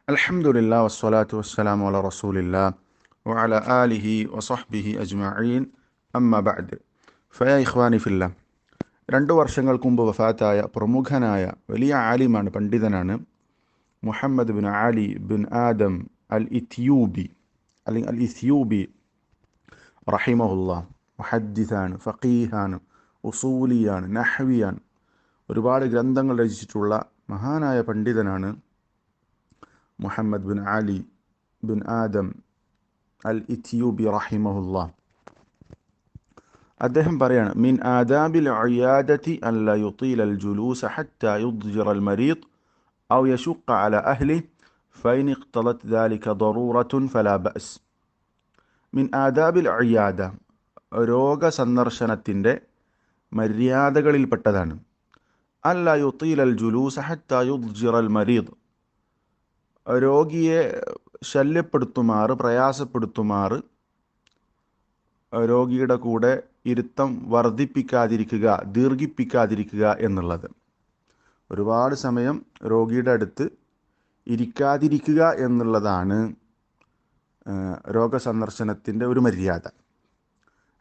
അൽഹംദുലില്ലാ വസ്സലാത്തു വസ്സലാമു അലാ റസൂലില്ലാ വഅലാ ആലിഹി വസഹ്ബിഹി അജ്മഈൻ അമ്മാ ബഅദ്. ഫയാ ഇഖ്വാനി ഫില്ലാ, 2 വർഷങ്ങൾക്ക് മുമ്പ് വഫാത്തായ പ്രമുഖനായ വലിയ ആലിമാണ്, പണ്ഡിതനാണ് Muhammad bin Ali bin Adam al Ithyubi അല്ലെങ്കിൽ അൽ ഇത്യൂബി റഹിമഹുല്ലാ. മുഹദ്ദിസാണ്, ഫഖീഹാണ്, ഉസൂലിയാണ്, നഹ്വിയാണ്, ഒരുപാട് ഗ്രന്ഥങ്ങൾ രചിച്ചിട്ടുള്ള മഹാനായ പണ്ഡിതനാണ് Muhammad bin Ali bin Adam al Ithyubi റഹിമഹുല്ലാ. അദ്ദേഹം പറയാണ്, മിൻ ആദാബിൽ ഇയാദതി അൻ ലാ യുതീല അൽ ജുലൂസ ഹത്താ യുദ്ജിറ അൽ മരീദ് ഔ യശുഖ അലാ അഹ്ലിഹി ഫഇൻ ഇഖ്തളത് ദാലിക ദറൂറത്തുൻ ഫലാ ബഅസ്. മിൻ ആദാബിൽ ഇയാദ, രോഗസന്ദർശനത്തിൻ്റെ മര്യാദകളിൽപ്പെട്ടതാണ് അൻ ലാ യുതീല അൽ ജുലൂസ ഹത്താ യുദ്ജിറ അൽ മരീദ്, രോഗിയെ ശല്യപ്പെടുത്തുമാറ്, പ്രയാസപ്പെടുത്തുമാറ് രോഗിയുടെ കൂടെ ഇരുത്തം വർദ്ധിപ്പിക്കാതിരിക്കുക, ദീർഘിപ്പിക്കാതിരിക്കുക എന്നുള്ളത്. ഒരുപാട് സമയം രോഗിയുടെ അടുത്ത് ഇരിക്കാതിരിക്കുക എന്നുള്ളതാണ് രോഗസന്ദർശനത്തിൻ്റെ ഒരു മര്യാദ.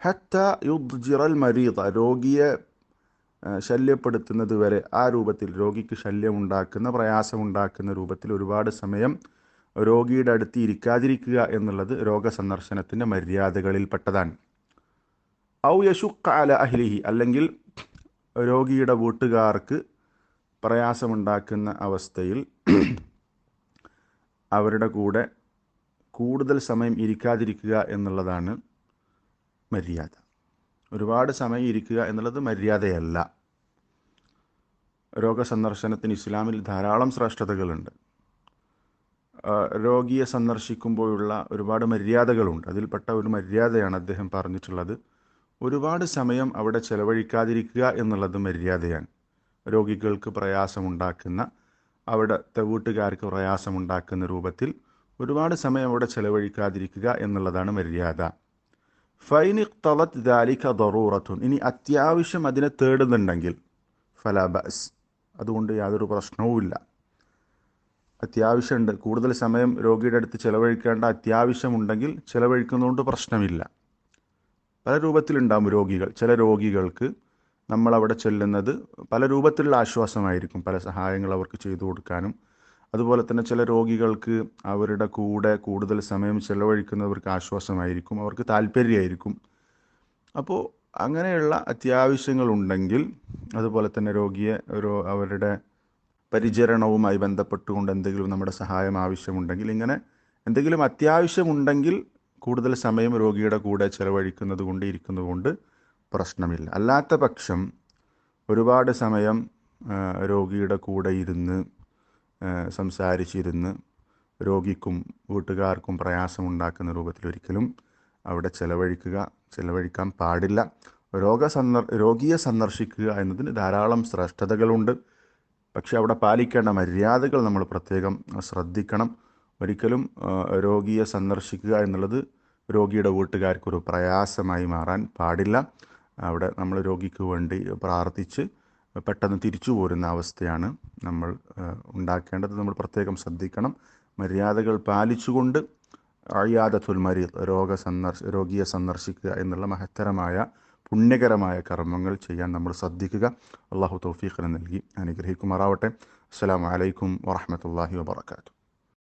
ഹത്ത യുദ്ജിറൽ മരീദ, രോഗിയെ ശല്യപ്പെടുത്തുന്നത് വരെ, ആ രൂപത്തിൽ രോഗിക്ക് ശല്യമുണ്ടാക്കുന്ന, പ്രയാസമുണ്ടാക്കുന്ന രൂപത്തിൽ ഒരുപാട് സമയം രോഗിയുടെ അടുത്ത് ഇരിക്കാതിരിക്കുക എന്നുള്ളത് രോഗസന്ദർശനത്തിൻ്റെ മര്യാദകളിൽപ്പെട്ടതാണ്. ഔ യശുഖ അല അഹ്ലിഹി, അല്ലെങ്കിൽ രോഗിയുടെ വീട്ടുകാർക്ക് പ്രയാസമുണ്ടാക്കുന്ന അവസ്ഥയിൽ അവരുടെ കൂടെ കൂടുതൽ സമയം ഇരിക്കാതിരിക്കുക എന്നുള്ളതാണ് മര്യാദ. ഒരുപാട് സമയം ഇരിക്കുക എന്നുള്ളത് മര്യാദയല്ല. രോഗസന്ദർശനത്തിന് ഇസ്ലാമിൽ ധാരാളം ശ്രേഷ്ഠതകളുണ്ട്. രോഗിയെ സന്ദർശിക്കുമ്പോഴുള്ള ഒരുപാട് മര്യാദകളുണ്ട്. അതിൽപ്പെട്ട ഒരു മര്യാദയാണ് അദ്ദേഹം പറഞ്ഞിട്ടുള്ളത്. ഒരുപാട് സമയം അവിടെ ചെലവഴിക്കാതിരിക്കുക എന്നുള്ളത് മര്യാദയാണ്. രോഗികൾക്ക് പ്രയാസമുണ്ടാക്കുന്ന, അവിടുത്തെ വീട്ടുകാർക്ക് പ്രയാസമുണ്ടാക്കുന്ന രൂപത്തിൽ ഒരുപാട് സമയം അവിടെ ചെലവഴിക്കാതിരിക്കുക എന്നുള്ളതാണ് മര്യാദ. ഫൈൻ ഇഖ്തളത് ദാലിക ദറൂറത്തുൻ, ഇനി അത്യാവശ്യം അതിനെ തേടുന്നുണ്ടെങ്കിൽ ഫലാ ബഅസ്, അതുകൊണ്ട് യാതൊരു പ്രശ്നവുമില്ല. അത്യാവശ്യമുണ്ട്, കൂടുതൽ സമയം രോഗിയുടെ അടുത്ത് ചെലവഴിക്കേണ്ട അത്യാവശ്യമുണ്ടെങ്കിൽ ചെലവഴിക്കുന്നതുകൊണ്ട് പ്രശ്നമില്ല. പല രൂപത്തിലുണ്ടാകും രോഗികൾ. ചില രോഗികൾക്ക് നമ്മളവിടെ ചെല്ലുന്നത് പല രൂപത്തിലുള്ള ആശ്വാസമായിരിക്കും, പല സഹായങ്ങൾ അവർക്ക് ചെയ്തു കൊടുക്കാനും. അതുപോലെ തന്നെ ചില രോഗികൾക്ക് അവരുടെ കൂടെ കൂടുതൽ സമയം ചെലവഴിക്കുന്നവർക്ക് ആശ്വാസമായിരിക്കും, അവർക്ക് താല്പര്യമായിരിക്കും. അപ്പോൾ അങ്ങനെയുള്ള അത്യാവശ്യങ്ങളുണ്ടെങ്കിൽ, അതുപോലെ തന്നെ രോഗിയെ അവരുടെ പരിചരണവുമായി ബന്ധപ്പെട്ടുകൊണ്ട് എന്തെങ്കിലും നമ്മുടെ സഹായം ആവശ്യമുണ്ടെങ്കിൽ, ഇങ്ങനെ എന്തെങ്കിലും അത്യാവശ്യമുണ്ടെങ്കിൽ കൂടുതൽ സമയം രോഗിയുടെ കൂടെ ചെലവഴിക്കുന്നത് കൊണ്ട്, ഇരിക്കുന്നത് കൊണ്ട് പ്രശ്നമില്ല. അല്ലാത്ത പക്ഷം ഒരുപാട് സമയം രോഗിയുടെ കൂടെ ഇരുന്ന് സംസാരിച്ചിരുന്ന് രോഗിക്കും വീട്ടുകാർക്കും പ്രയാസമുണ്ടാക്കുന്ന രൂപത്തിൽ ഒരിക്കലും അവിടെ ചെലവഴിക്കാൻ പാടില്ല. രോഗിയെ സന്ദർശിക്കുക എന്നതിന് ധാരാളം ശ്രേഷ്ഠതകളുണ്ട്. പക്ഷേ അവിടെ പാലിക്കേണ്ട മര്യാദകൾ നമ്മൾ പ്രത്യേകം ശ്രദ്ധിക്കണം. ഒരിക്കലും രോഗിയെ സന്ദർശിക്കുക എന്നുള്ളത് രോഗിയുടെ വീട്ടുകാർക്കൊരു പ്രയാസമായി മാറാൻ പാടില്ല. അവിടെ നമ്മൾ രോഗിക്ക് വേണ്ടി പ്രാർത്ഥിച്ച് പെട്ടെന്ന് തിരിച്ചു പോരുന്ന അവസ്ഥയാണ് നമ്മൾ ഉണ്ടാക്കേണ്ടത്. നമ്മൾ പ്രത്യേകം ശ്രദ്ധിക്കണം. മര്യാദകൾ പാലിച്ചുകൊണ്ട് ഇയാദത്തുൽ മരീദ്, രോഗിയെ സന്ദർശിക്കുക എന്നുള്ള മഹത്തരമായ പുണ്യകരമായ കർമ്മങ്ങൾ ചെയ്യാൻ നമ്മൾ ശ്രദ്ധിക്കുക. അള്ളാഹു തൗഫീഖിനെ നൽകി അനുഗ്രഹിക്കുമാറാവട്ടെ. അസ്സലാമു അലൈക്കും വറഹ്മത്തുള്ളാഹി വബറകാതുഹു.